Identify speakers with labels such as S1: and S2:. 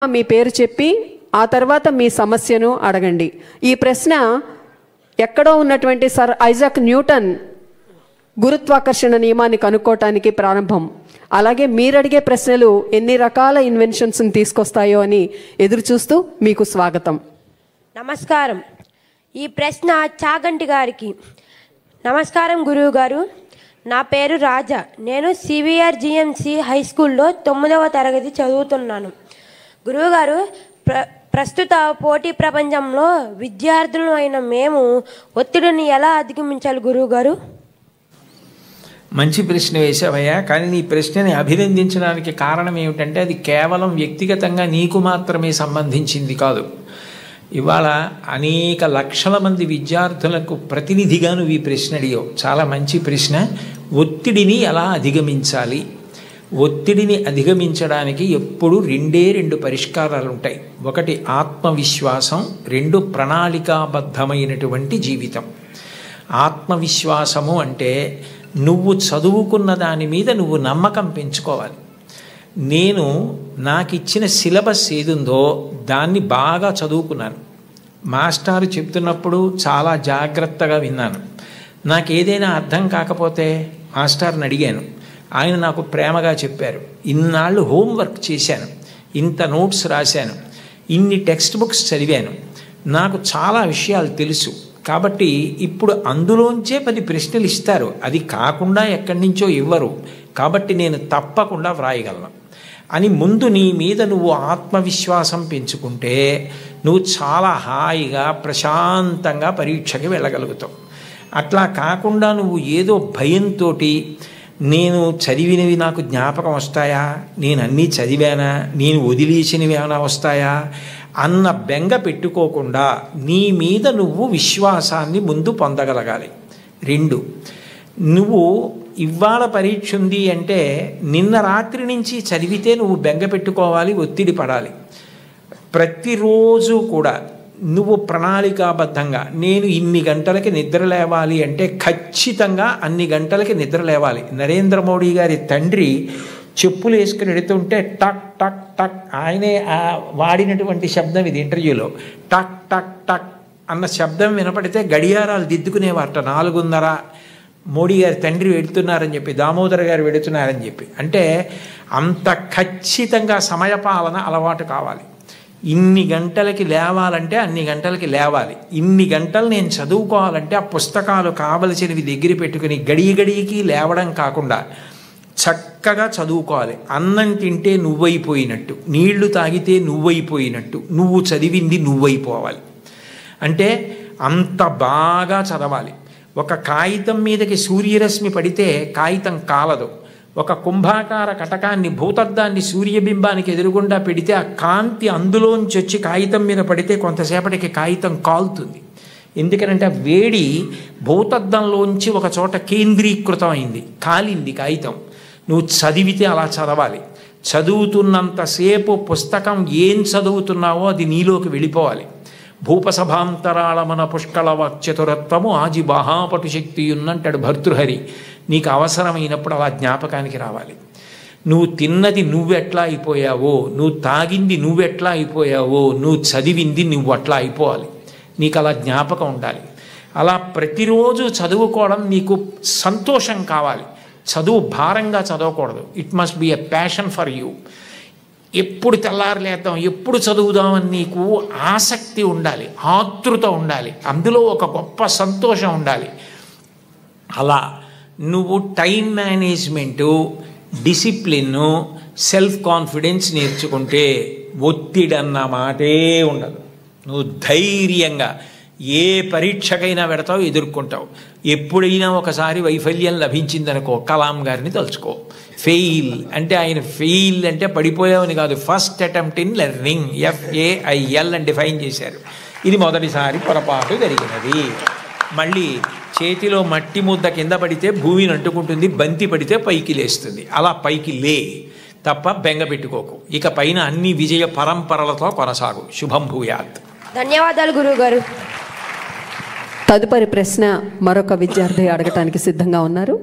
S1: మీ పేరు చెప్పి ఆ తర్వాత మీ సమస్యను అడగండి. ఈ ప్రశ్న ఎక్కడో ఉన్నటువంటి సర్ ఐజాక్ న్యూటన్ గురుత్వాకర్షణ నియమాన్ని కనుక్కోవటానికి ప్రారంభం. అలాగే మీరు అడిగే ప్రశ్నలు ఎన్ని రకాల ఇన్వెన్షన్స్ని తీసుకొస్తాయో అని ఎదురు చూస్తూ మీకు స్వాగతం.
S2: నమస్కారం. ఈ ప్రశ్న చాగంటి గారికి. నమస్కారం గురువు గారు. నా పేరు రాజా. నేను సివిఆర్ జిఎంసి హై స్కూల్లో 9వ తరగతి చదువుతున్నాను. గురువుగారు, ప్రస్తుత పోటీ ప్రపంచంలో విద్యార్థులు అయిన మేము ఒత్తిడిని ఎలా అధిగమించాలి గురువుగారు?
S3: మంచి ప్రశ్న వేసావయ్యా. కానీ నీ ప్రశ్నని అభినందించడానికి కారణం ఏమిటంటే అది కేవలం వ్యక్తిగతంగా నీకు మాత్రమే సంబంధించింది కాదు. ఇవాళ అనేక లక్షల మంది విద్యార్థులకు ప్రతినిధిగా నువ్వు ఈ ప్రశ్న అడిగావు. చాలా మంచి ప్రశ్న. ఒత్తిడిని ఎలా అధిగమించాలి? ఒత్తిడిని అధిగమించడానికి ఎప్పుడు రెండు పరిష్కారాలు ఉంటాయి. ఒకటి ఆత్మవిశ్వాసం, రెండు ప్రణాళికాబద్ధమైనటువంటి జీవితం. ఆత్మవిశ్వాసము అంటే నువ్వు చదువుకున్న దాని మీద నువ్వు నమ్మకం పెంచుకోవాలి. నేను నాకు ఇచ్చిన సిలబస్ ఏదుందో దాన్ని బాగా చదువుకున్నాను. మాస్టారు చెప్తున్నప్పుడు చాలా జాగ్రత్తగా విన్నాను. నాకు ఏదైనా అర్థం కాకపోతే మాస్టర్ని అడిగాను. ఆయన నాకు ప్రేమగా చెప్పారు. ఇన్నాళ్ళు హోంవర్క్ చేశాను, ఇంత నోట్స్ రాశాను, ఇన్ని టెక్స్ట్ బుక్స్ చదివాను, నాకు చాలా విషయాలు తెలుసు. కాబట్టి ఇప్పుడు అందులోంచే 10 ప్రశ్నలు ఇస్తారు, అది కాకుండా ఎక్కడి నుంచో ఇవ్వరు. కాబట్టి నేను తప్పకుండా వ్రాయగలను అని ముందు నీ మీద నువ్వు ఆత్మవిశ్వాసం పెంచుకుంటే నువ్వు చాలా హాయిగా ప్రశాంతంగా పరీక్షకి వెళ్ళగలుగుతావు. అట్లా కాకుండా నువ్వు ఏదో భయంతో నేను చదివినవి నాకు జ్ఞాపకం వస్తాయా, నేను అన్నీ చదివానా, నేను వదిలేసినవి ఏమైనా వస్తాయా అన్న బెంగ పెట్టుకోకుండా నీ మీద నువ్వు విశ్వాసాన్ని ముందు పొందగలగాలి. 2, నువ్వు ఇవాళ పరీక్ష ఉంది అంటే నిన్న రాత్రి నుంచి చదివితే నువ్వు బెంగ పెట్టుకోవాలి, ఒత్తిడి పడాలి. ప్రతిరోజు కూడా నువ్వు ప్రణాళికాబద్ధంగా నేను ఇన్ని గంటలకి నిద్ర లేవాలి అంటే ఖచ్చితంగా అన్ని గంటలకి నిద్ర లేవాలి. నరేంద్ర మోడీ గారి తండ్రి చెప్పులు వేసుకుని వెళుతుంటే టక్ టక్ టక్, ఆయనే వాడినటువంటి శబ్దం ఇది ఇంటర్వ్యూలో. టక్ టక్ టక్ అన్న శబ్దం వినపడితే గడియారాలు దిద్దుకునేవారట. 4:30 మోడీ గారి తండ్రి వెళుతున్నారని చెప్పి, దామోదర్ గారు వెళుతున్నారని చెప్పి. అంటే అంత ఖచ్చితంగా సమయపాలన అలవాటు కావాలి. ఇన్ని గంటలకి లేవాలంటే అన్ని గంటలకి లేవాలి. ఇన్ని గంటలు నేను చదువుకోవాలంటే ఆ పుస్తకాలు కావలసినవి దగ్గర పెట్టుకుని గడికి లేవడం కాకుండా చక్కగా చదువుకోవాలి. అన్నం తింటే నువ్వైపోయినట్టు, నీళ్లు తాగితే నువ్వైపోయినట్టు, నువ్వు చదివింది నువ్వైపోవాలి. అంటే అంత బాగా చదవాలి. ఒక కాగితం మీదకి సూర్యరశ్మి పడితే కాగితం కాలదు. ఒక కుంభాకార కటకాన్ని, భూతద్దాన్ని సూర్యబింబానికి ఎదురుగుండా పెడితే ఆ కాంతి అందులోంచి వచ్చి కాగితం మీద పడితే కొంతసేపటికి కాగితం కాలుతుంది. ఎందుకనంటే ఆ వేడి భూతద్దంలోంచి ఒక చోట కేంద్రీకృతం అయింది, కాలింది కాగితం. నువ్వు చదివితే అలా చదవాలి. చదువుతున్నంతసేపు పుస్తకం ఏం చదువుతున్నావో అది నీలోకి వెళ్ళిపోవాలి. భూపసభాంతరాళమన పుష్కళవాక్చతురత్వము ఆజి బాహాపటు శక్తి ఉన్నంటాడు భర్తృహరి. నీకు అవసరమైనప్పుడు అలా జ్ఞాపకానికి రావాలి. నువ్వు తిన్నది నువ్వెట్లా అయిపోయావో, నువ్వు తాగింది నువ్వెట్లా అయిపోయావో, నువ్వు చదివింది నువ్వు అట్లా అయిపోవాలి. నీకు అలా జ్ఞాపకం ఉండాలి. అలా ప్రతిరోజు చదువుకోవడం నీకు సంతోషం కావాలి. చదువు భారంగా చదవకూడదు. It must be a passion for you. ఎప్పుడు తెల్లారలేద్దాం, ఎప్పుడు చదువుదామని నీకు ఆసక్తి ఉండాలి, ఆతృత ఉండాలి, అందులో ఒక గొప్ప సంతోషం ఉండాలి. అలా నువ్వు time management, discipline, self confidence నేర్చుకుంటే ఒత్తిడి అన్న మాటే ఉండదు. నువ్వు ధైర్యంగా ఏ పరీక్షకైనా పెడతావు, ఎదుర్కొంటావు. ఎప్పుడైనా ఒకసారి వైఫల్యం లభించిందనుకో, కలాం గారిని తలుచుకో. ఫెయిల్ అంటే ఆయన ఫెయిల్ అంటే పడిపోయావని కాదు, first attempt in learning, FAIL అని డిఫైన్ చేశారు. ఇది మొదటిసారి పొరపాటు జరిగినది. మళ్ళీ చేతిలో మట్టి ముద్ద కింద పడితే భూమిని అంటుకుంటుంది, బంతి పడితే పైకి లేస్తుంది. అలా పైకి లే తప్ప బెంగ పెట్టుకోకు. ఇక పైన అన్ని విజయ పరంపరలతో కొనసాగు. శుభం భూయాత్.
S2: ధన్యవాదాలు గురువుగారు.
S1: తదుపరి ప్రశ్న మరొక విద్యార్థి అడగటానికి సిద్ధంగా ఉన్నారు.